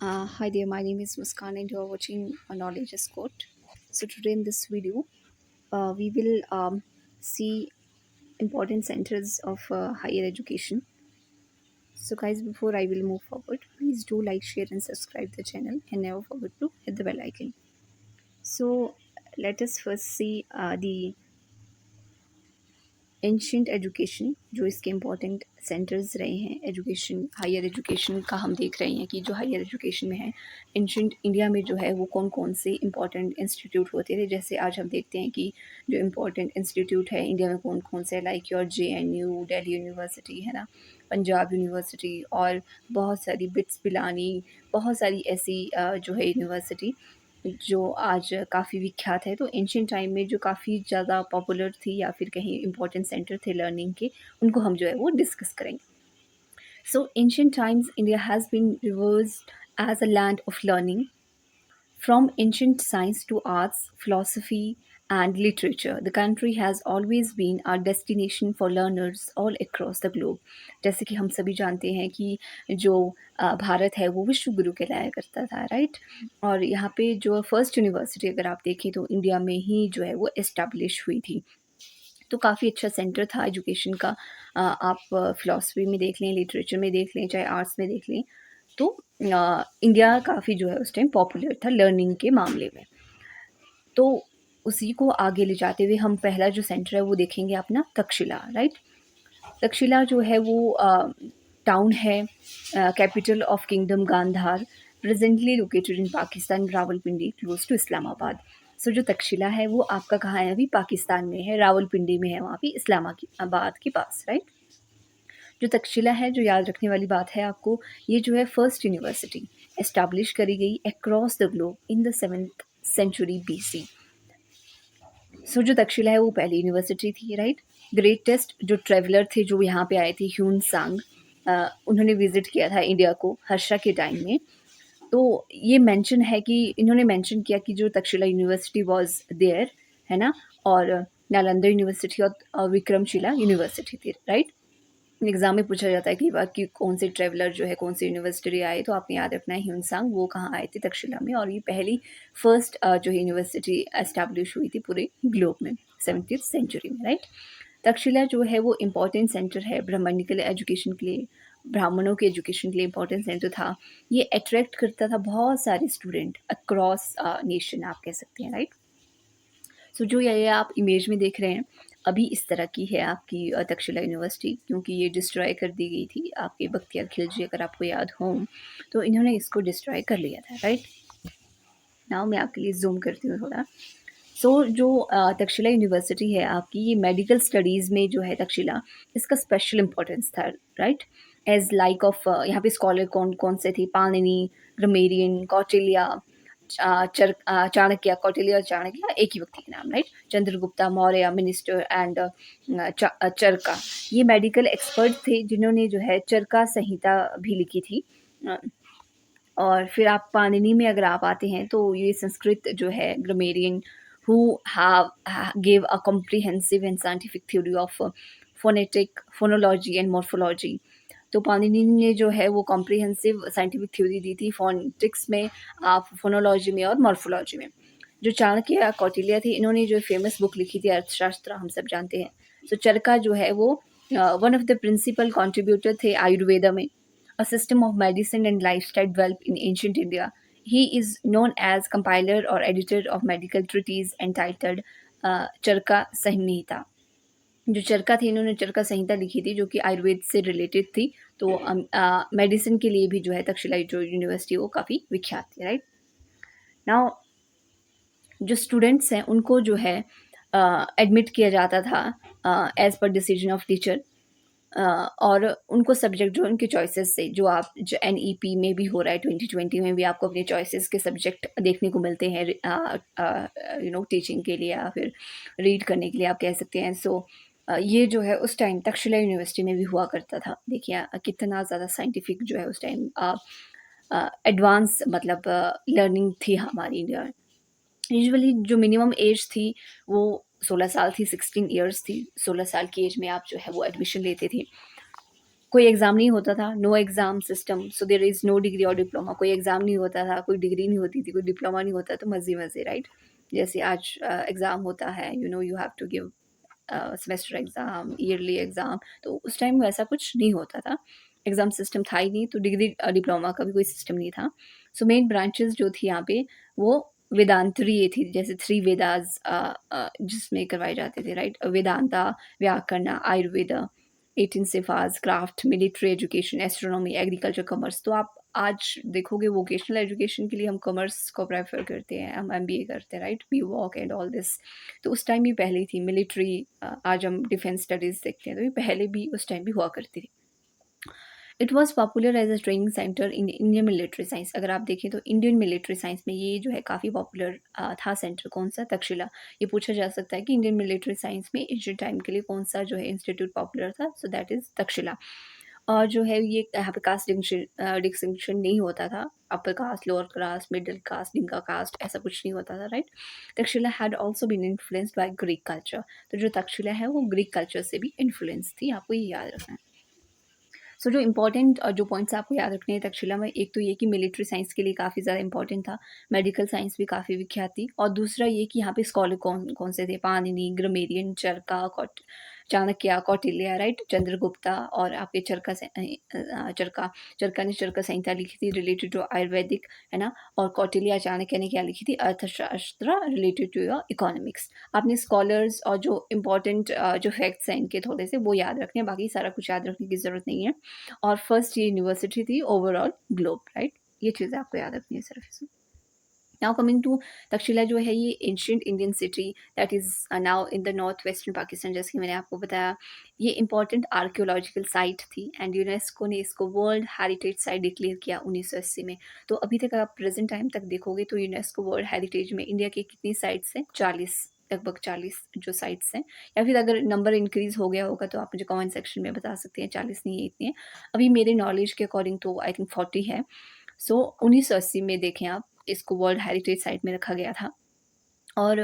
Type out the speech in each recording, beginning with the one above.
Hi there, my name is Muskan and you are watching a Knowledge is Quote. So today in this video, we will see important centers of higher education. So guys, before I will move forward, please do like, share and subscribe the channel and never forget to hit the bell icon. So let us first see the ancient education जो इसके important centres रहे हैं education higher education का हम देख रहे हैं कि जो हायर एजुकेशन में है एंशंट इंडिया में जो है वो कौन कौन से इम्पॉर्टेंट इंस्टीट्यूट होते थे। जैसे आज हम देखते हैं कि जो इम्पॉर्टेंट इंस्टीट्यूट है इंडिया में कौन कौन से, like your JNU Delhi university है ना, पंजाब यूनिवर्सिटी और बहुत सारी बिट्स पिलानी, बहुत सारी ऐसी जो है यूनिवर्सिटी जो आज काफ़ी विख्यात है। तो एंशिएंट टाइम में जो काफ़ी ज़्यादा पॉपुलर थी या फिर कहीं इम्पोर्टेंट सेंटर थे लर्निंग के, उनको हम जो है वो डिस्कस करेंगे। So ancient times India has been revered as a land of learning. From ancient science to arts, philosophy, and literature, the country has always been a destination for learners all across the globe. जैसे कि हम सभी जानते हैं कि जो भारत है वो विश्व गुरु कहलाया करता था, राइट। और यहाँ पे जो फर्स्ट यूनिवर्सिटी अगर आप देखें तो इंडिया में ही जो है वो इस्टेब्लिश हुई थी। तो काफ़ी अच्छा सेंटर था एजुकेशन का। आप फ़िलॉसफ़ी में देख लें, लिटरेचर में देख लें, चाहे आर्ट्स में देख लें, तो इंडिया काफ़ी जो है उस टाइम पॉपुलर था लर्निंग के मामले में। तो उसी को आगे ले जाते हुए हम पहला जो सेंटर है वो देखेंगे अपना तक्षशिला, राइट। तक्षशिला जो है वो टाउन है, capital of kingdom Gandhara, presently located in Pakistan, Rawalpindi close to Islamabad. So जो तक्षशिला है वो आपका कहाँ है, अभी पाकिस्तान में है, रावलपिंडी में है, वहाँ पे इस्लामाबाद के पास, राइट। जो तक्षशिला है, जो याद रखने वाली बात है आपको, ये जो है फर्स्ट यूनिवर्सिटी एस्टैब्लिश करी गई across the globe in the 7th century BC। So जो तक्षशिला है वो पहली यूनिवर्सिटी थी, राइट। ग्रेटेस्ट जो ट्रेवलर थे जो यहाँ पे आए थे, ह्यून सांग, उन्होंने विजिट किया था इंडिया को हर्षा के टाइम में। तो ये मेंशन है कि इन्होंने मेंशन किया कि जो तक्षशिला यूनिवर्सिटी वाज देयर, है ना, और नालंदा यूनिवर्सिटी और विक्रमशिला यूनिवर्सिटी थी, राइट। एग्ज़ाम में पूछा जाता है कई बार कि कौन से ट्रैवलर जो है कौन सी यूनिवर्सिटी आए, तो आपने याद रखना है ह्यूनसांग, वो कहाँ आए थे, तक्षशिला में। और ये पहली फर्स्ट जो है यूनिवर्सिटी एस्टैब्लिश हुई थी पूरे ग्लोब में 17th सेंचुरी में, राइट। तक्षशिला जो है वो इम्पॉर्टेंट सेंटर है ब्राह्मणिकल एजुकेशन के लिए, ब्राह्मणों के एजुकेशन के लिए इम्पॉर्टेंट सेंटर था। ये अट्रैक्ट करता था बहुत सारे स्टूडेंट अक्रॉस नेशन, आप कह सकते हैं, राइट। सो जो ये आप इमेज में देख रहे हैं अभी इस तरह की है आपकी तक्षशिला यूनिवर्सिटी, क्योंकि ये डिस्ट्रॉय कर दी गई थी आपके बख्तियार खिलजी, अगर आपको याद हो, तो इन्होंने इसको डिस्ट्रॉय कर लिया था, राइट। नाउ मैं आपके लिए जूम करती हूँ थोड़ा। सो जो तक्षशिला यूनिवर्सिटी है आपकी, ये मेडिकल स्टडीज़ में जो है तक्षशिला, इसका स्पेशल इम्पोर्टेंस था, राइट। एज लाइक ऑफ यहाँ पे स्कॉलर कौन कौन से थे, पाणिनि, ग्रामेरियन, कौटिल्य, चाणक्य, कौटिल्य और चाणक्य एक ही व्यक्ति के नाम, right. Chandragupta Maurya minister and Charaka, ये मेडिकल एक्सपर्ट थे जिन्होंने जो है चरका संहिता भी लिखी थी। और फिर आप पाणिनि में अगर आप आते हैं तो ये संस्कृत जो है grammarian who have give a comprehensive and scientific theory of phonetic phonology and morphology. तो पाणिनि ने जो है वो कॉम्प्रिहेंसिव साइंटिफिक थ्योरी दी थी फोनेटिक्स में, आप फोनोलॉजी में और मॉर्फोलॉजी में। जो चाणक्य या कौटिल्य थे, इन्होंने जो फेमस बुक लिखी थी अर्थशास्त्र, हम सब जानते हैं। तो चरका जो है वो one of the principal contributor थे आयुर्वेदा में, a system of medicine and lifestyle developed in ancient India. He is known as compiler or editor of medical treatise entitled चरका संहिता। जो चरका थे, इन्होंने चरका संहिता लिखी थी जो कि आयुर्वेद से रिलेटेड थी। तो मेडिसिन के लिए भी जो है तक्षशिला जो यूनिवर्सिटी वो काफ़ी विख्यात थी, राइट। नाउ जो स्टूडेंट्स हैं उनको जो है एडमिट किया जाता था as per decision of teacher, और उनको सब्जेक्ट जो उनके चॉइसेस से, जो आप जो NEP में भी हो रहा है 2020 में भी आपको अपने चॉइसेस के सब्जेक्ट देखने को मिलते हैं, टीचिंग के लिए या फिर रीड करने के लिए आप कह सकते हैं। सो ये जो है उस टाइम तक्षशिला यूनिवर्सिटी में भी हुआ करता था। देखिए कितना ज़्यादा साइंटिफिक जो है उस टाइम एडवांस मतलब लर्निंग थी हमारी इंडिया में। यूजुअली जो मिनिमम एज थी वो 16 साल थी, 16 ईयर्स थी। 16 साल की एज में आप जो है वो एडमिशन लेते थे। कोई एग्ज़ाम नहीं होता था, no exam system, so there is no degree और डिप्लोमा। कोई एग्ज़ाम नहीं होता था, कोई डिग्री नहीं होती थी, कोई डिप्लोमा नहीं होता, तो मज़े-मज़े, राइट? जैसे आज एग्ज़ाम होता है, you have to give semester exam, yearly exam, तो उस टाइम वैसा कुछ नहीं होता था। एग्ज़ाम सिस्टम था ही नहीं, तो डिग्री डिप्लोमा का भी कोई सिस्टम नहीं था। सो मेन ब्रांचेज़ जो थी यहाँ पे, वो वेदांतरीय थी, जैसे 3 वेदास जिसमें करवाए जाते थे, राइट? वेदांता, व्याकरण, आयुर्वेद, 18 सिफास, craft, military education, astronomy, agriculture, commerce. तो आप आज देखोगे वोकेशनल एजुकेशन के लिए हम कॉमर्स को प्रेफ़र करते हैं, हम एमबीए करते हैं, right? B-walk and all this. तो उस टाइम भी पहले ही थी मिलिट्री, आज हम डिफेंस स्टडीज़ देखते हैं, तो ये पहले भी उस टाइम भी हुआ करती थी। It was popular as a training centre in Indian military science. अगर आप देखें तो इंडियन मिलिट्री साइंस में ये जो है काफ़ी पॉपुलर था सेंटर। कौन सा? तक्षशिला। ये पूछा जा सकता है कि इंडियन मिलिट्री साइंस में एंशिएंट टाइम के लिए कौन सा जो है इंस्टीट्यूट पॉपुलर था, सो दैट इज़ तक्षशिला। और जो है ये यहाँ पे कास्ट डिस्टिंक्शन नहीं होता था, upper caste, lower caste, middle caste, निम्न कास्ट, ऐसा कुछ नहीं होता था, right? Takshashila had also been influenced by Greek culture. तो जो तक्षशिला है वो ग्रीक कल्चर से भी इन्फ्लुएंस थी, आपको ये याद रखना है। सो जो इम्पोर्टेंट जो पॉइंट्स आपको याद रखने हैं तक्षशिला में, एक तो ये कि मिलिट्री साइंस के लिए काफ़ी ज़्यादा इंपॉर्टेंट था, मेडिकल साइंस भी काफ़ी विख्यात थी, और दूसरा ये कि यहाँ पे स्कॉलर कौन कौन से थे? पाणिनि, ग्रामेरियन, चरका, चाणक्य, कौटिल्य, राइट? चंद्रगुप्ता, और आपके चरका ने चरका संहिता लिखी थी रिलेटेड टू आयुर्वेदिक, है ना? और कौटिल्य, चाणक्य ने क्या लिखी थी? अर्थशास्त्र रिलेटेड टू योर इकोनॉमिक्स। आपने स्कॉलर्स और जो इम्पोर्टेंट जो फैक्ट्स हैं इनके थोड़े से वो याद रखने हैं, बाकी सारा कुछ याद रखने की ज़रूरत नहीं है। और फर्स्ट ये यूनिवर्सिटी थी ओवरऑल ग्लोब, राइट? ये चीज़ें आपको याद रखनी है सिर्फ इसमें। नाउ कमिंग टू तक्षशिला जो है ये ancient Indian city that is now in the north western Pakistan, जैसे कि मैंने आपको बताया। ये इंपॉर्टेंट आर्कियोलॉजिकल साइट थी एंड यूनेस्को ने इसको वर्ल्ड हेरिटेज साइट डिक्लेयर किया 1980 में। तो अभी तक आप प्रेजेंट टाइम तक देखोगे तो यूनेस्को वर्ल्ड हेरिटेज में इंडिया के कितनी साइट्स हैं? 40, लगभग 40 जो साइट्स हैं, या फिर अगर नंबर इंक्रीज़ हो गया होगा तो आप मुझे कमेंट सेक्शन में बता सकते हैं। 40 नहीं है, इतनी है। अभी मेरे नॉलेज के अकॉर्डिंग तो आई थिंक 40 है। सो 1980 में देखें आप, इसको वर्ल्ड हेरिटेज साइट में रखा गया था। और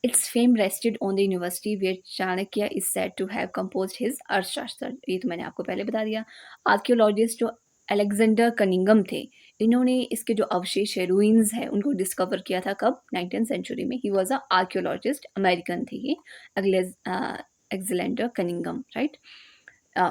its fame rested on the university where Chanakya is said to have composed his Arthashastra. ये तो मैंने आपको पहले बता दिया। आर्कियोलॉजिस्ट जो अलेक्जेंडर कनिंगम थे, इन्होंने इसके जो अवशेष है, रूइंस है, उनको डिस्कवर किया था कब? 19th सेंचुरी में। He was a archaeologist, American थे ये, अलेक्जेंडर कनिंगम, राइट?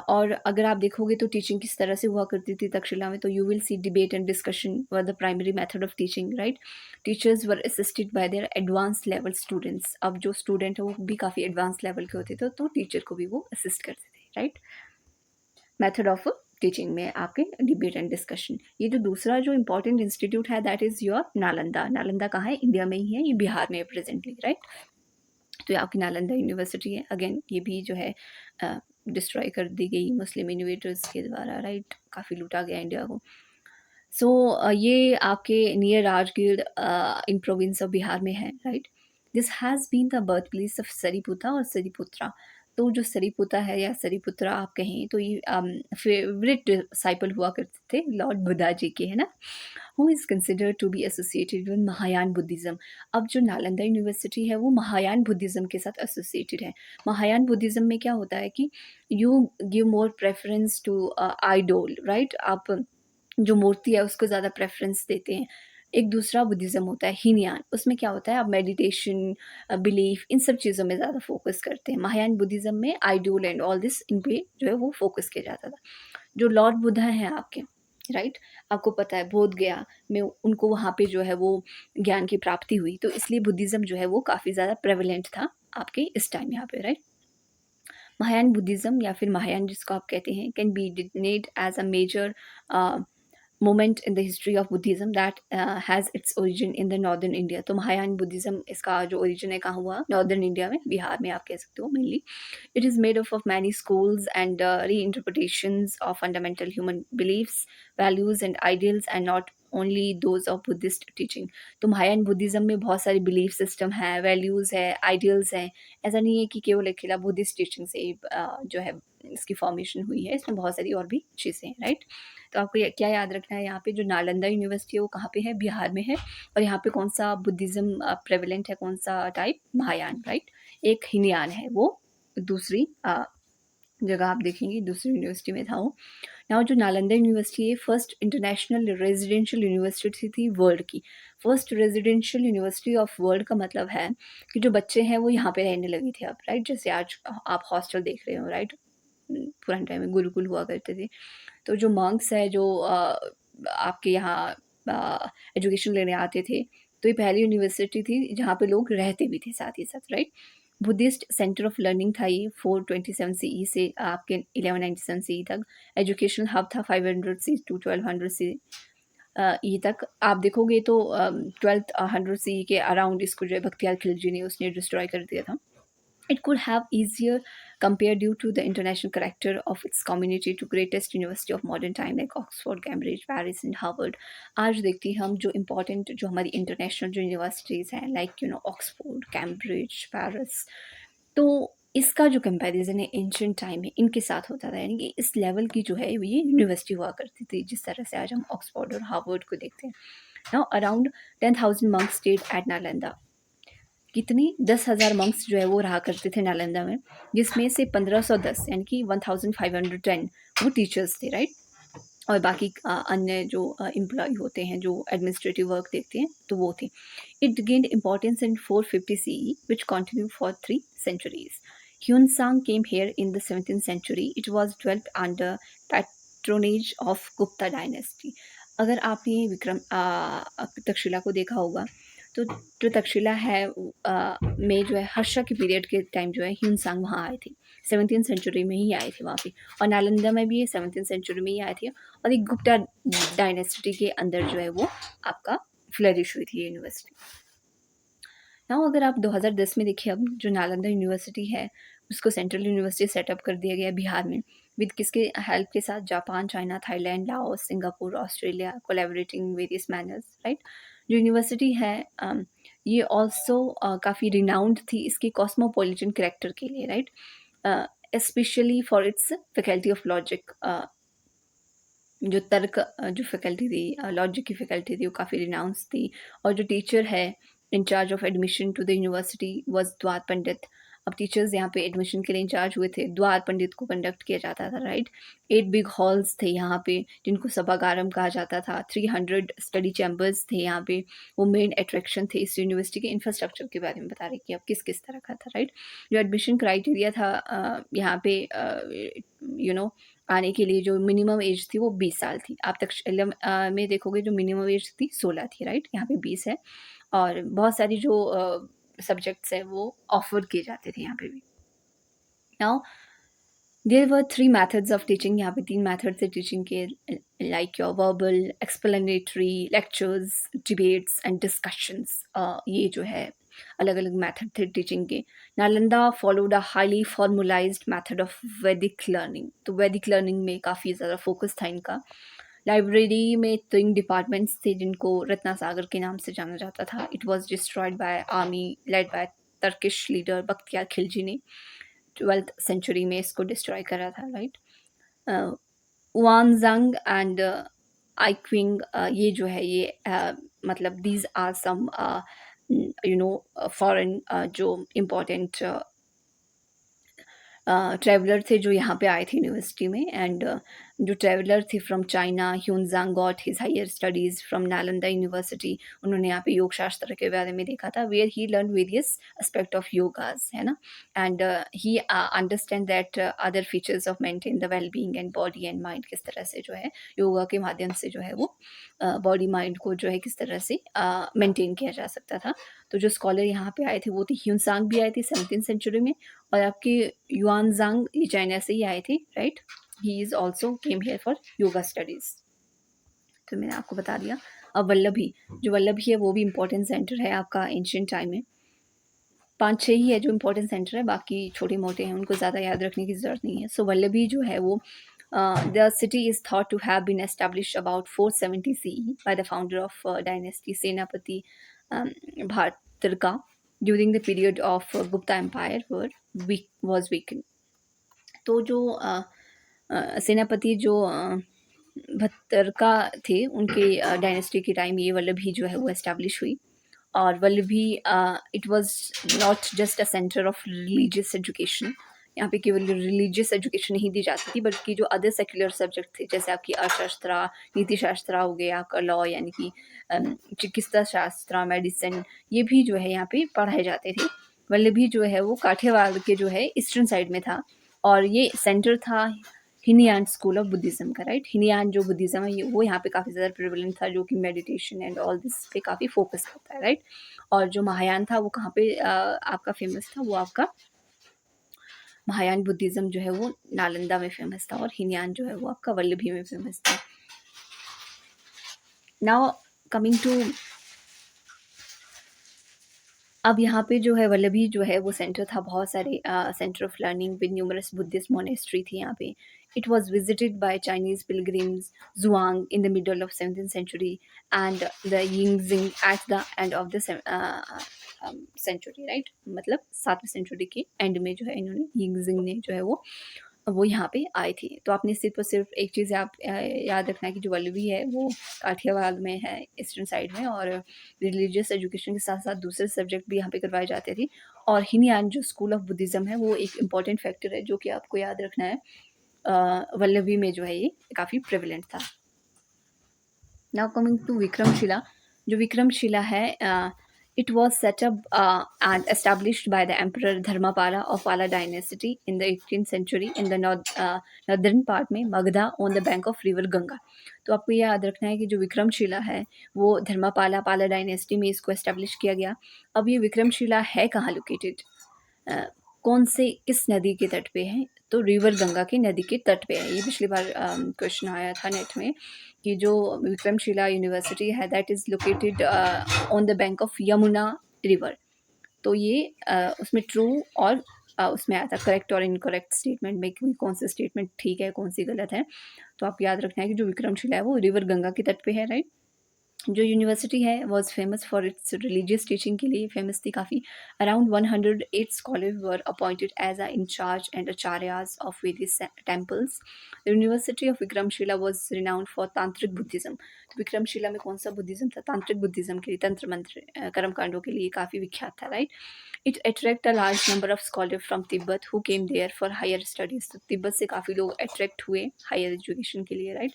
और अगर आप देखोगे तो टीचिंग किस तरह से हुआ करती थी तक्षशिला में, तो you will see debate and discussion were the primary method of teaching, right? Teachers were assisted by there advance level students. अब जो स्टूडेंट है वो भी काफ़ी एडवांस लेवल के होते थे, तो टीचर को भी वो असिस्ट करते थे, राइट? मेथड ऑफ टीचिंग में आपके डिबेट एंड डिस्कशन। ये जो दूसरा जो इंपॉर्टेंट इंस्टीट्यूट है that is your Nalanda. Nalanda कहाँ है? इंडिया में ही है, ये बिहार में है प्रेजेंटली, राइट? तो ये आपकी नालंदा यूनिवर्सिटी है। अगेन ये भी जो है डिस्ट्रॉय कर दी गई मुस्लिम इन्वेडर्स के द्वारा, राइट? काफ़ी लूटा गया इंडिया को। सो ये आपके near Rajgir in province of Bihar में है, right? This has been the birth place of Sariputta और सरीपुत्रा। तो जो सरीपुता है या सरीपुत्रा आप कहें, तो ये फेवरेट डिसाइपल हुआ करते थे लॉर्ड बुद्धा जी के, है ना? Who is considered to be associated with Mahayana Buddhism. अब जो नालंदा यूनिवर्सिटी है वो महायान बुद्धिज़्म के साथ एसोसिएटेड है। महायान बुद्धिज़्म में क्या होता है कि you give more preference to idol, right? आप जो मूर्ति है उसको ज़्यादा प्रेफ़रेंस देते हैं। एक दूसरा बुद्धिज़्म होता है हीनयान, उसमें क्या होता है, आप मेडिटेशन, बिलीफ, इन सब चीज़ों में ज़्यादा फ़ोकस करते हैं। महायान बुद्धिज़्म में आइडोल एंड ऑल दिस, इन पे जो है वो फ़ोकस किया जाता था। जो लॉर्ड बुद्धा हैं आपके, राइट? आपको पता है बोध गया में उनको वहाँ पे जो है वो ज्ञान की प्राप्ति हुई, तो इसलिए बुद्धिज़्म जो है वो काफ़ी ज़्यादा प्रेवलेंट था आपके इस टाइम यहाँ पे, राइट? महायान बुद्धिज़्म या फिर महायान जिसको आप कहते हैं, can be designed as a major moment in the history of Buddhism that has its origin in the northern India. तो महायान बुद्धिज़्म, इसका जो ओरिजिन है कहाँ हुआ? नॉर्दर्न इंडिया में, बिहार में आप कह सकते हो mainly. It is made up of many schools and reinterpretations of fundamental human beliefs, values and ideals, and not only those of Buddhist teaching। तो महायान बुद्धिज़्म में बहुत सारे बिलीफ सिस्टम है, वैल्यूज़ है, आइडियल्स हैं। ऐसा नहीं है कि केवल अकेला बुद्धिस्ट टीचिंग से ही जो है इसकी फॉर्मेशन हुई है, इसमें बहुत सारी और भी चीज़ें हैं, राइट? तो आपको क्या याद रखना है, यहाँ पे जो नालंदा यूनिवर्सिटी है वो कहाँ पे है? बिहार में है। और यहाँ पे कौन सा बुद्धिज़्म प्रेवलेंट है, कौन सा टाइप? महायान, राइट? एक हीनयान है वो, दूसरी जगह आप देखेंगे दूसरी यूनिवर्सिटी में था वो। नाउ जो नालंदा यूनिवर्सिटी है फर्स्ट इंटरनेशनल रेजिडेंशियल यूनिवर्सिटी थी वर्ल्ड की। First residential university of world का मतलब है कि जो बच्चे हैं वो यहाँ पे रहने लगे थे अब, राइट? जैसे आज आप हॉस्टल देख रहे हो, राइट? पुराने टाइम में गुरुकुल हुआ करते थे। तो जो मॉन्क्स है जो आपके यहाँ एजुकेशन लेने आते थे, तो ये पहली यूनिवर्सिटी थी जहाँ पे लोग रहते भी थे साथ ही साथ, right? Buddhist centre of learning था ये 427 सीई से आपके 1197 सीई तक। एजुकेशनल हब था 500 सी टू 1200 सी ई तक। आप देखोगे तो 1200 सी के अराउंड इसको जो है बख्तियार खिलजी ने उसने डिस्ट्रॉय कर दिया था। It could have easier compared due to the international character of its community to greatest university of modern time like Oxford, Cambridge, Paris and Harvard. आज देखते हैं हम जो important जो हमारी international जो universities हैं like Oxford, Cambridge, Paris, तो इसका जो कंपैरिजन है एंशियंट टाइम में इनके साथ होता था, यानी कि इस लेवल की जो है ये यूनिवर्सिटी हुआ करती थी जिस तरह से आज हम ऑक्सफोर्ड और हार्वर्ड को देखते हैं। Now around 10,000 monks stayed at Nalanda. कितनी 10,000 मंक्स जो है वो रहा करते थे नालंदा में, जिसमें से 1510 यानी कि 1510 वो टीचर्स थे, राइट? और बाकी अन्य जो एम्प्लॉय होते हैं जो एडमिनिस्ट्रेटिव वर्क देखते हैं तो वो थे। It gained importance in 450 CE which continue for 3 centuries. Hyun came here in the 17th century. It was developed under patronage of Gupta dynasty. अगर आपने विक्रम तक्षशिला को देखा होगा तो जो तक्षशिला है में जो है हर्षा के पीरियड के टाइम जो है ह्यूनसांग वहाँ आए थे, 17th सेंचुरी में ही आए थे वहाँ पे। और नालंदा में भी ये 17th सेंचुरी में ही आए थे और एक गुप्ता डायनेस्टी के अंदर जो है वो आपका फ्लरिश हुई थी यूनिवर्सिटी। नाउ अगर आप 2010 में देखिए अब जो नालंदा यूनिवर्सिटी है उसको सेंट्रल यूनिवर्सिटी सेटअप कर दिया गया बिहार में विद किसके हेल्प के साथ? Japan, China, Thailand, Laos, Singapore, Australia collaborating various manners, right? जो यूनिवर्सिटी है ये ऑल्सो काफ़ी रिनाउंड थी इसके कॉस्मोपॉलिटन कैरेक्टर के लिए, right? Specially for its faculty of logic. जो तर्क जो फैकल्टी थी लॉजिक की फैकल्टी थी वो काफ़ी रिनाउंस थी। और जो टीचर है in charge of admission to the university was Dwar Pandit. अब टीचर्स यहाँ पे एडमिशन के लिए इंचार्ज हुए थे, द्वार पंडित को कंडक्ट किया जाता था, राइट? 8 बिग हॉल्स थे यहाँ पे जिनको सभागारम कहा जाता था। 300 स्टडी चैम्बर्स थे यहाँ पे। वो मेन अट्रैक्शन थे इस यूनिवर्सिटी के। इंफ्रास्ट्रक्चर के बारे में बता रहे कि अब किस किस तरह का था, राइट? जो एडमिशन क्राइटेरिया था यहाँ पे आने के लिए जो मिनिमम एज थी वो 20 साल थी। आप तक्षशिला में देखोगे जो मिनिमम एज थी 16 थी, राइट? यहाँ पे 20 है। और बहुत सारी जो सब्जेक्ट्स हैं वो ऑफर किए जाते थे यहाँ पे भी। Now there were 3 methods of teaching. यहाँ पे 3 मेथड थे टीचिंग के, like your verbal, explanatory, lectures, debates and discussions. ये जो है अलग अलग मेथड थे टीचिंग के। Nalanda followed a highly formalised method of Vedic learning. तो वैदिक लर्निंग में काफ़ी ज़्यादा फोकस था इनका। लाइब्रेरी में 3 डिपार्टमेंट्स थे जिनको रत्ना सागर के नाम से जाना जाता था। It was destroyed bye army led by Turkish leader Bakhtiyar Khilji ने 12th सेंचुरी में इसको डिस्ट्रॉय करा था, राइट? वानजंग एंड आइक्विंग ये जो है ये मतलब दीज आर सम फॉरेन जो इम्पोर्टेंट ट्रैवलर थे जो यहाँ पे आए थे यूनिवर्सिटी में। एंड जो ट्रैवलर थे from China, Xuanzang got his higher studies from Nalanda university. उन्होंने यहाँ पे योग शास्त्र के बारे में देखा था, where he learn various aspect of yogas, है ना? And he understand that other features of maintain the well being and body and mind. किस तरह से जो है योगा के माध्यम से जो है वो बॉडी माइंड को जो है किस तरह से मेंटेन किया जा सकता था। तो जो स्कॉलर यहाँ पे आए थे वो थे ह्यूनसांग भी आए थे 17th सेंचुरी में, और आपके युआनजांग ये चाइना से ही आए थे, right? He is also came here for yoga studies. तो मैंने आपको बता दिया। अब वल्लभी, जो वल्लभी है वो भी इम्पोर्टेंट सेंटर है आपका एंशियंट टाइम में। 5-6 ही है जो इम्पोर्टेंट सेंटर है, बाकी छोटे मोटे हैं, उनको ज़्यादा याद रखने की ज़रूरत नहीं है। सो वल्लभी जो है वो the city is thought to have been establish about 470 CE by the founder of dynasty Senapati Bhatarka during the period of Gupta empire was weaken. तो जो सेनापति जो भत्तरका थे उनके डायनेस्टी के टाइम ये वल्लभी जो है वो एस्टैब्लिश हुई। और Vallabhi it was not just a centre of religious education, यहाँ पे केवल रिलीजियस एजुकेशन नहीं दी जाती थी, बल्कि जो अदर सेक्युलर सब्जेक्ट थे, जैसे आपकी अर्थशास्त्र, नीति शास्त्र हो गया, आपका लॉ यानी कि चिकित्सा शास्त्र, मेडिसिन, ये भी जो है यहाँ पे पढ़ाए जाते थे। वल्लभी जो है वो काठियावाड़ के जो है ईस्टर्न साइड में था, और ये सेंटर था हिनयान स्कूल ऑफ बुद्धिज़्म का, राइट। हिनयान जो बुद्धिज़्म है वो यहाँ पे काफ़ी ज़्यादा प्रिवलेंट था, जो कि मेडिटेशन एंड ऑल दिस पे काफ़ी फोकस करता है, राइट। और जो महायान था वो कहाँ पे आपका फेमस था, वो आपका महायान बुद्धिज़्म जो है वो नालंदा में फेमस था, और हिनयान जो है वो आपका वल्लभी में फेमस था। नाउ कमिंग टू, अब यहाँ पे जो है वल्लभी जो है वो सेंटर था, बहुत सारे centre of learning with numerous Buddhist monastery थी यहाँ पे। It was visited by Chinese pilgrims Xuanzang in the middle of 17th century and the Yijing at the end of the century, right. मतलब 7वीं century के and में जो है इन्होंने यिंगजिंग ने जो है वो यहाँ पे आए थे। तो आपने सिर्फ और सिर्फ एक चीज़ आप याद रखना है कि जो वल्लभी है वो काठियावाड़ में है, ईस्टर्न साइड में, और रिलीजियस एजुकेशन के साथ साथ दूसरे सब्जेक्ट भी यहाँ पे करवाए जाते थे। और हिनयान जो स्कूल ऑफ बुद्धिज़्म है वो एक इम्पॉर्टेंट फैक्टर है जो कि आपको याद रखना है। वल्लभी में जो है ये काफ़ी प्रेवलेंट था। नाउ कमिंग टू विक्रमशिला, जो विक्रमशिला है it was set up and established by the Emperor Dharmapala of Pala dynasty in the 18th century in the northern part में Magadha on the bank of river Ganga. तो आपको ये याद रखना है कि जो विक्रमशिला है वो धर्मपाला पाला डायनेस्टी में इसको एस्टेब्लिश किया गया। अब ये विक्रमशिला है कहाँ लोकेटेड, कौन से किस नदी के तट पे है, तो रिवर गंगा की नदी के तट पे है। ये पिछली बार क्वेश्चन आया था नेट में कि जो विक्रमशिला यूनिवर्सिटी है that is located on the bank of Yamuna river. तो ये उसमें ट्रू और उसमें आया था करेक्ट और इनकरेक्ट स्टेटमेंट में कि कौन सा स्टेटमेंट ठीक है कौन सी गलत है। तो आप याद रखना है कि जो विक्रमशिला है वो रिवर गंगा के तट पे है, राइट। जो यूनिवर्सिटी है was famous for its religious teaching के लिए फेमस थी काफ़ी। Around 108 scholar were appointed as a in charge and acharyas of various temples. The university of Vikramshila was renowned for tantric Buddhism. तो विक्रमशिला में कौन सा बुद्धिज़्म था, तांत्रिक बुद्धिज़्म के लिए, तंत्र मंत्र कर्मकांडों के लिए काफ़ी विख्यात था, right. It attract a large number of scholar from Tibet who came there for higher studies. तो तिब्बत से काफ़ी लोग अट्रैक्ट हुए हायर एजुकेशन के लिए, right.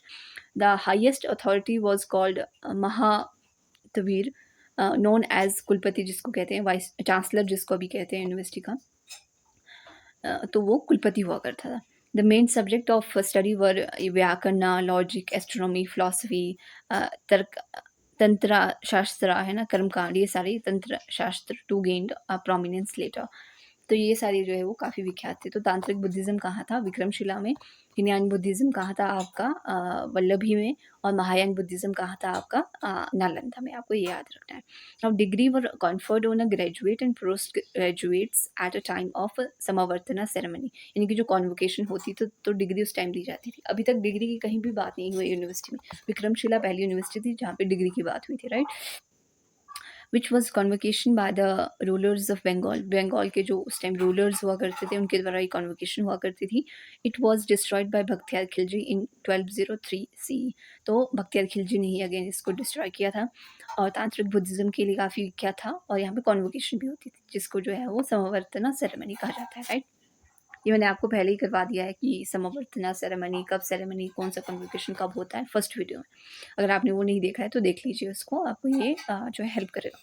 The highest authority was called महातवीर, known as कुलपति जिसको कहते हैं, वाइस चांसलर जिसको अभी कहते हैं यूनिवर्सिटी का, तो वो कुलपति हुआ करता था। The main subject of study were व्याकरण, लॉजिक, एस्ट्रोनॉमी, फिलोसफी, तर्क, तंत्र शास्त्र है ना, कर्मकांड, ये सारे तंत्र शास्त्र टू गेंड प्रोमिनेंस लेटर। तो ये सारे जो है वो काफ़ी विख्यात थे। तो तांत्रिक बुद्धिज़्म कहाँ था, विक्रमशिला में। हिनयान बुद्धिज़्म कहाँ था आपका, वल्लभी में। और महायान बुद्धिज़्म कहाँ था आपका, नालंदा में। आपको ये याद रखना है। अब degree were conferred on a graduate and post graduates at a time of Samavartana ceremony. यानी कि जो कॉन्वोकेशन होती तो डिग्री उस टाइम दी जाती थी। अभी तक डिग्री की कहीं भी बात नहीं हुई यूनिवर्सिटी में। विक्रमशिला पहली यूनिवर्सिटी थी जहाँ पे डिग्री की बात हुई थी, right. Which was convocation by the rulers of Bengal. Bengal के जो उस टाइम रूलर्स हुआ करते थे उनके द्वारा ये कॉन्वोकेशन हुआ करती थी। It was destroyed by Bakhtiyar Khilji in 1203 C. तो बख्तियार खिलजी ने ही अगेन इसको डिस्ट्रॉय किया था, और तांत्रिक बुद्धिज़्म के लिए काफ़ी विख्यात था। और यहाँ पे कॉन्वोकेशन भी होती थी जिसको जो है वो समावर्तना सेरेमनी कहा जाता है, राइट। ये मैंने आपको पहले ही करवा दिया है कि समावर्तना सेरेमनी कब, सेरेमनी कौन सा, कॉन्वोकेशन कब होता है, फर्स्ट वीडियो में। अगर आपने वो नहीं देखा है तो देख लीजिए उसको, आपको ये जो है हेल्प करेगा।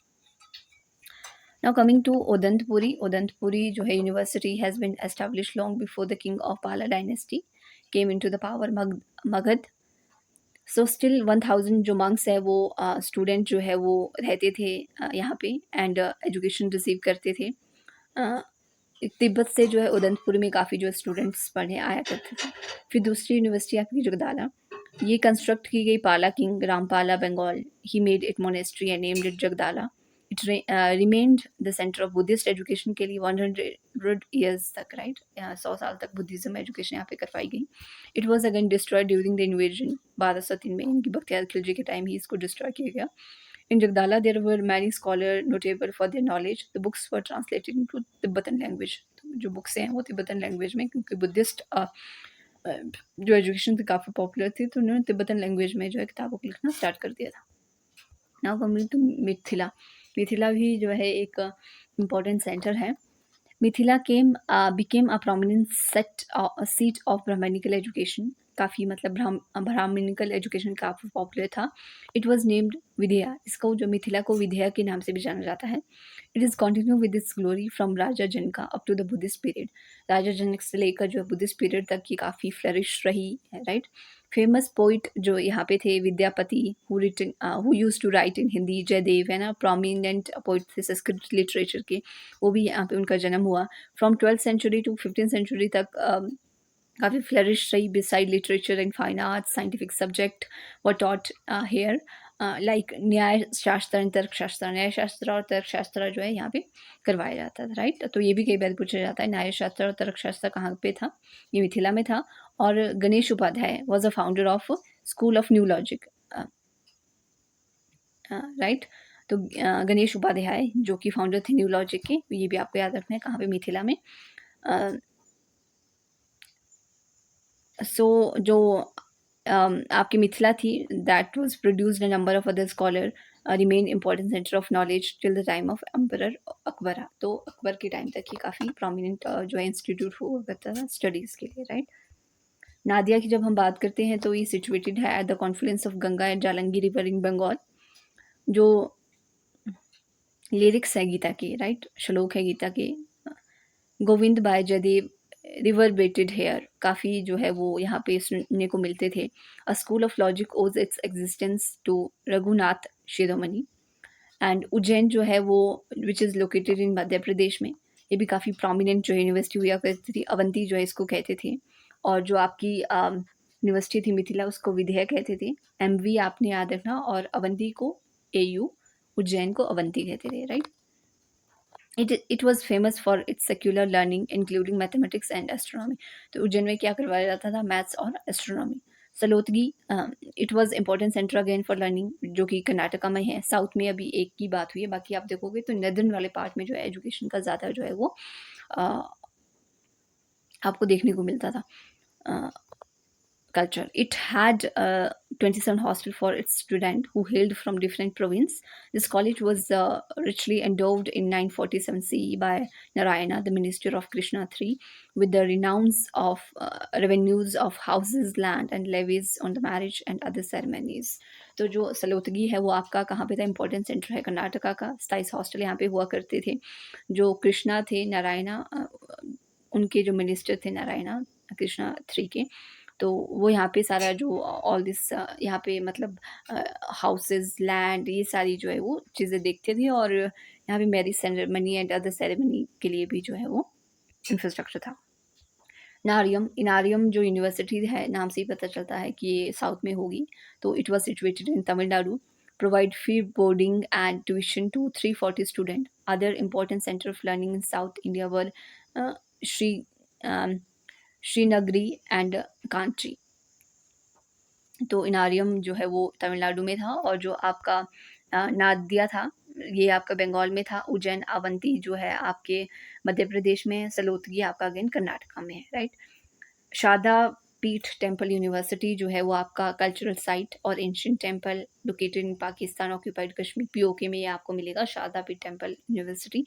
Now coming to Odantpuri, Odantpuri जो है university has been establish long before the king of Pala dynasty came into the power Magadha. So still 1000 जो मंक्स है वो स्टूडेंट जो है वो रहते थे यहाँ पे, एंड एजुकेशन रिसीव करते थे। तिब्बत से जो है उदंतपुर में काफ़ी जो स्टूडेंट्स पढ़ने आया करते थे। फिर दूसरी यूनिवर्सिटी आपकी जगदाला, ये कंस्ट्रक्ट की गई Pala king Rampala Bengal he made it monastery and named it Jagaddala. It remained the centre of Buddhist education के लिए 100 ईयर्स तक, राइट। 100 साल तक बुद्धिज़्म एजुकेशन यहाँ पे करवाई गई। It was again destroyed during the invasion 1203 में, यानी कि बख्तियार खिलजी के टाइम ही इसको डिस्ट्रॉय किया गया। In Jagdala, there were many scholars notable for their knowledge. The books were translated into Tibetan language. तो जो बुक्स हैं वो तिब्बतन लैंग्वेज में, क्योंकि बुद्धिस्ट जो एजुकेशन थी काफ़ी पॉपुलर थी, तो उन्होंने तिब्बतन लैंग्वेज में जो है किताबों को लिखना स्टार्ट कर दिया था। Now coming to Mithila, Mithila भी जो है एक इम्पॉर्टेंट सेंटर है। Mithila became a prominent seat of Brahminical education. काफ़ी मतलब ब्राह्मणिकल एजुकेशन काफ़ी पॉपुलर था. It was named Videha. इसको जो मिथिला को विधेया के नाम से भी जाना जाता है. It is continue with this glory from Raja Janaka up to the Buddhist period. Raja Janak से लेकर जो बुद्धिस्ट पीरियड तक की काफ़ी फ्लरिश रही है, राइट. फेमस पोइट जो यहाँ पे थे Vidyapati, who use to write in Hindi, Jayadev है ना, प्रोमिनेंट पोइट थे संस्कृत लिटरेचर के, वो भी यहाँ पे उनका जन्म हुआ. From 12th century to 15th century तक काफ़ी फ्लरिश रही. Beside literature and fine arts, scientific subject were taught here, like Nyaya shastra and तर्कशास्त्र. न्याय शास्त्र और तर्कशास्त्र जो है यहाँ पे करवाया जाता था, राइट. तो ये भी कई बार पूछा जाता है न्याय शास्त्र और तर्कशास्त्र कहाँ पे था. ये मिथिला में था. और Ganesh Upadhyaya was a founder of school of new logic, right. तो गणेश उपाध्याय जो कि फाउंडर थे न्यू लॉजिक के, ये भी आपको याद रखना है कहाँ पे, मिथिला में. सो जो आपकी मिथिला थी, that was produced a number of other scholar, remain important centre of knowledge till the time of emperor Akbar. तो अकबर के टाइम तक ही काफ़ी प्रोमिनेंट जो है इंस्टीट्यूट हुआ करता था स्टडीज़ के लिए, राइट. नादिया की जब हम बात करते हैं तो ये सिचुएटेड है at the confluence of Ganga and Jalangi river in Bengal. जो लिरिक्स है गीता के, राइट, श्लोक है गीता के, Govind by Jayadev reverberated here, काफ़ी जो है वो यहाँ पे सुनने को मिलते थे. A school of logic owes its existence to Raghunath Shiromani. And Ujjain जो है वो which is located in Madhya Pradesh में, ये भी काफ़ी प्रोमिनेंट जो यूनिवर्सिटी हुआ करती थी. अवंती जो है इसको कहते थे. और जो आपकी यूनिवर्सिटी थी मिथिला, उसको विधेय कहते थे. MV आपने याद रखना. और अवंती को AU, उज्जैन को अवंती कहते थे, right. It was famous for its secular learning including mathematics and astronomy. तो उज्जैन में क्या करवाया जाता था, मैथ्स और astronomy. Salotgi, it was important centre again for learning, जो कि कर्नाटका में है. साउथ में अभी एक की बात हुई है, बाकी आप देखोगे तो नदर्न वाले पार्ट में जो है एजुकेशन का ज़्यादा जो है वो आपको देखने को मिलता था. Culture. It had 27 hostel for its student who hailed from different province. This college was richly endowed in 947 CE by Narayana, the minister of Krishna III, with the renounce of revenues of houses, land, and levies on the marriage and other ceremonies. तो जो सलोतगी है वो आपका कहाँ पे था, important centre है कर्नाटका का. 27 हॉस्टल यहाँ पे हुआ करते थे. जो कृष्णा थे, नारायणा, उनके जो मिनिस्टर थे नारायणा कृष्णा III के, तो वो यहाँ पे सारा जो ऑल दिस यहाँ पे मतलब हाउसेस, लैंड, ये सारी जो है वो चीज़ें देखते थे. और यहाँ पे marriage ceremony and other ceremony के लिए भी जो है वो इंफ्रास्ट्रक्चर था. नारियम, इनारियम जो यूनिवर्सिटी है, नाम से ही पता चलता है कि ये साउथ में होगी. तो it was situated in Tamil Nadu. Provide free boarding and tuition to 340 student. Other important centre of learning in south India were Shri Srinagari and Kanchi. तो इनारियम जो है वो तमिलनाडु में था. और जो आपका नादिया था, ये आपका बंगाल में था. उज्जैन अवंती जो है आपके मध्य प्रदेश में. सलोतगी आपका अगेन कर्नाटका में है, राइट. शारदा पीठ टेम्पल यूनिवर्सिटी जो है वो आपका कल्चरल साइट और ancient temple located in Pakistan occupied Kashmir, POK में ये आपको मिलेगा, शारदा पीठ temple university.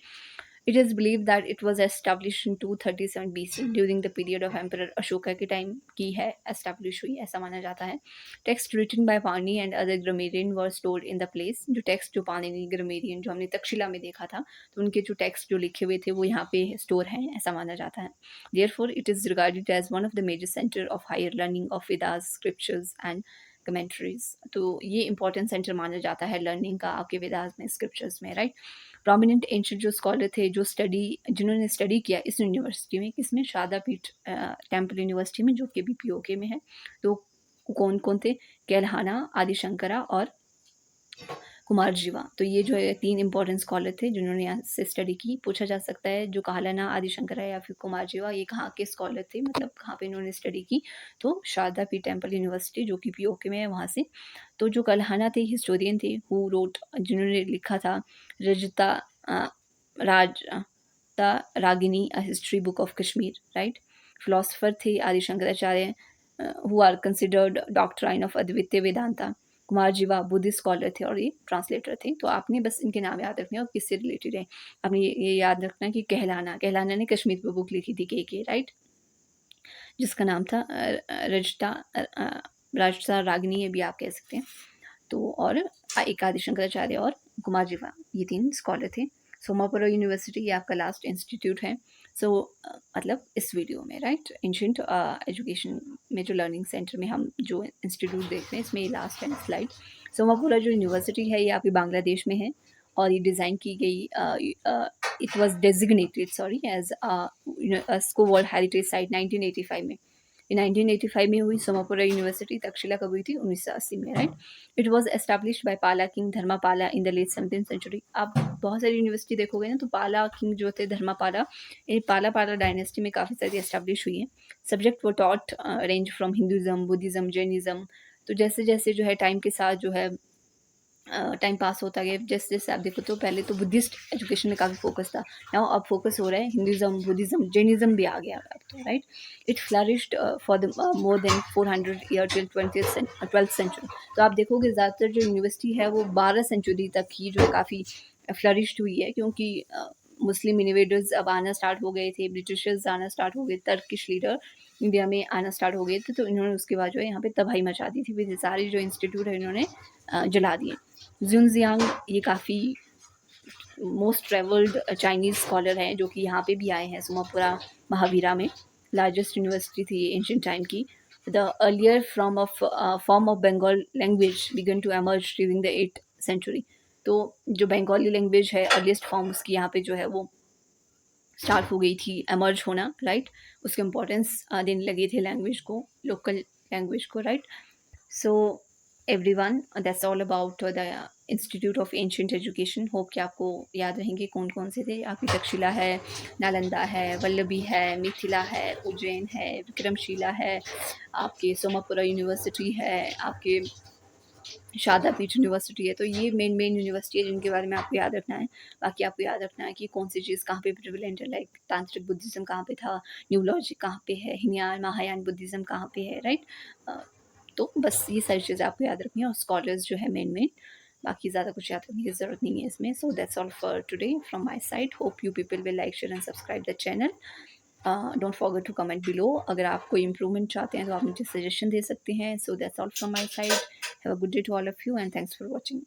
It is believed that it was established in 237 BC during the period of Emperor Ashoka के टाइम की है establish हुई, ऐसा माना जाता है. Text written by Pani and other grammarian were stored in the place. जो text जो पाणिनि grammarian जो हमने तक्षशिला में देखा था, तो उनके जो text जो लिखे हुए थे वो यहाँ पे store हैं, ऐसा माना जाता है. Therefore, it is regarded as one of the major center of higher learning of Vedas, scriptures and commentaries. तो ये important center माना जाता है learning का आपके वेदास में, scriptures में, right. प्रोमिनेंट एंशियंट जो स्कॉलर थे, जो जिन्होंने स्टडी किया इस यूनिवर्सिटी में, किसमें, शारदा पीठ टेम्पल यूनिवर्सिटी में, जो कि भी POK में है. तो कौन कौन थे, कैलहाना, आदिशंकरा और कुमार जीवा. तो ये जो है 3 इंपॉर्टेंट स्कॉलर थे जिन्होंने यहाँ से स्टडी की. पूछा जा सकता है जो कहलाना, आदिशंकरा या फिर कुमार जीवा, ये कहाँ के स्कॉलर थे, मतलब कहाँ पे इन्होंने स्टडी की. तो शारदा पीठ टेम्पल यूनिवर्सिटी जो कि POK में है, वहाँ से. तो जो कलहाना थे, हिस्टोरियन थे, हु रोट, जिन्होंने लिखा था Rajata Rajatarangini, a history book of Kashmir, right. Philosopher थे Adishankaracharya, who are considered doctrine of Advitiya Vedanta. Kumar जीवा बुद्धिस्ट स्कॉलर थे और ये ट्रांसलेटर थे। तो आपने बस इनके नाम याद रखने हैं और किससे रिलेटेड है। आपने ये याद रखना है कि कहलाना ने कश्मीर पे बुक लिखी थी के, राइट? जिसका नाम था राजसा रागिनी, ये भी आप कह सकते हैं। तो और एक आदि शंकराचार्य और कुमार जीवा, ये 3 स्कॉलर थे। सोमापुरा यूनिवर्सिटी ये आपका लास्ट इंस्टीट्यूट है। सो मतलब इस वीडियो में, राइट, एंशिएंट एजुकेशन में जो लर्निंग सेंटर में हम जो इंस्टीट्यूट देख रहे हैं, इसमें ये लास्ट है स्लाइड। सोमापुरा जो यूनिवर्सिटी है ये आपकी बांग्लादेश में है और ये डिज़ाइन की गई, it was designated sorry as UNESCO world heritage site 1985 में। ये 1985 में हुई सोमापुरा यूनिवर्सिटी। तक्षशिला कब हुई थी? 1980 में, right. It was established by Pala king Dharmapala in the late 17th century. आप बहुत सारी यूनिवर्सिटी देखोगे ना, तो पाला किंग जो थे धर्मापाला, ये पाला डायनेस्टी में काफ़ी सारी एस्टैब्लिश हुई हैं। सब्जेक्ट वो taught range from Hinduism, Buddhism, Jainism. तो जैसे जैसे जो है टाइम के साथ जो है टाइम पास होता गया, जैसे जैसे आप देखो तो पहले तो बुद्धिस्ट एजुकेशन में काफ़ी फोकस था। नाउ अब फोकस हो रहा है हिंदुज़म, बुद्धिज़्म, जैनिज़्म भी आ गया अब तो, right. It flourished for the more than 400 year till 12th century. तो आप देखोगे ज़्यादातर जो यूनिवर्सिटी है वो 12 सेंचुरी तक ही जो है काफ़ी फ्लरिश्ड हुई है, क्योंकि मुस्लिम इन्वेडर्स अब आना स्टार्ट हो गए थे, ब्रिटिशर्स आना स्टार्ट हो गए, टर्किश लीडर इंडिया में आना स्टार्ट हो गए थे। तो इन्होंने उसके बाद जो है यहाँ पे तबाही मचा दी थी, फिर सारे जो इंस्टीट्यूट है इन्होंने जला दिए। ज़ुनजियांग ये काफ़ी मोस्ट ट्रेवल्ड चाइनीज़ स्कॉलर हैं जो कि यहाँ पे भी आए हैं सुमापुरा महावीरा में। लार्जेस्ट यूनिवर्सिटी थी एंशिएंट टाइम की। The earlier form of Bengal language began to emerge during the 8th century. तो जो बंगाली लैंग्वेज है अर्लीस्ट फॉर्म उसकी यहाँ पे जो है वो स्टार्ट हो गई थी एमर्ज होना, राइट। उसके इम्पोर्टेंस देने लगे थे लैंग्वेज को, लोकल लैंग्वेज को, right. So everyone, that's all about the institute of ancient education. Hope कि आपको याद रहेंगे कौन कौन से थे। आपकी तक्षशिला है, नालंदा है, वल्लभी है, मिथिला है, उज्जैन है, विक्रमशिला है, आपके सोमापुरा यूनिवर्सिटी है, आपके शारदापीठ यूनिवर्सिटी है। तो ये मेन यूनिवर्सिटी है जिनके बारे में आपको याद रखना है। बाकी आपको याद रखना है कि कौन सी चीज़ कहाँ पे प्रिविलेंट है, लाइक तांत्रिक बुद्धिज़्म कहाँ पे था, न्यू लॉजिक कहाँ पे है, हीनयान महायान बुद्धिज़्म कहाँ पे है, राइट। तो बस ये सारी चीज़ें आपको याद रखनी है और स्कॉलर्स जो है मेन। बाकी ज़्यादा कुछ याद रखने की ज़रूरत नहीं है इसमें। So that's all for today from my side. Hope you people will like, share and subscribe the channel. Don't forget to comment below. अगर आप कोई इम्प्रूवमेंट चाहते हैं तो आप मुझे सजेशन दे सकते हैं। So that's all from my side. Have a good day to all of you and thanks for watching.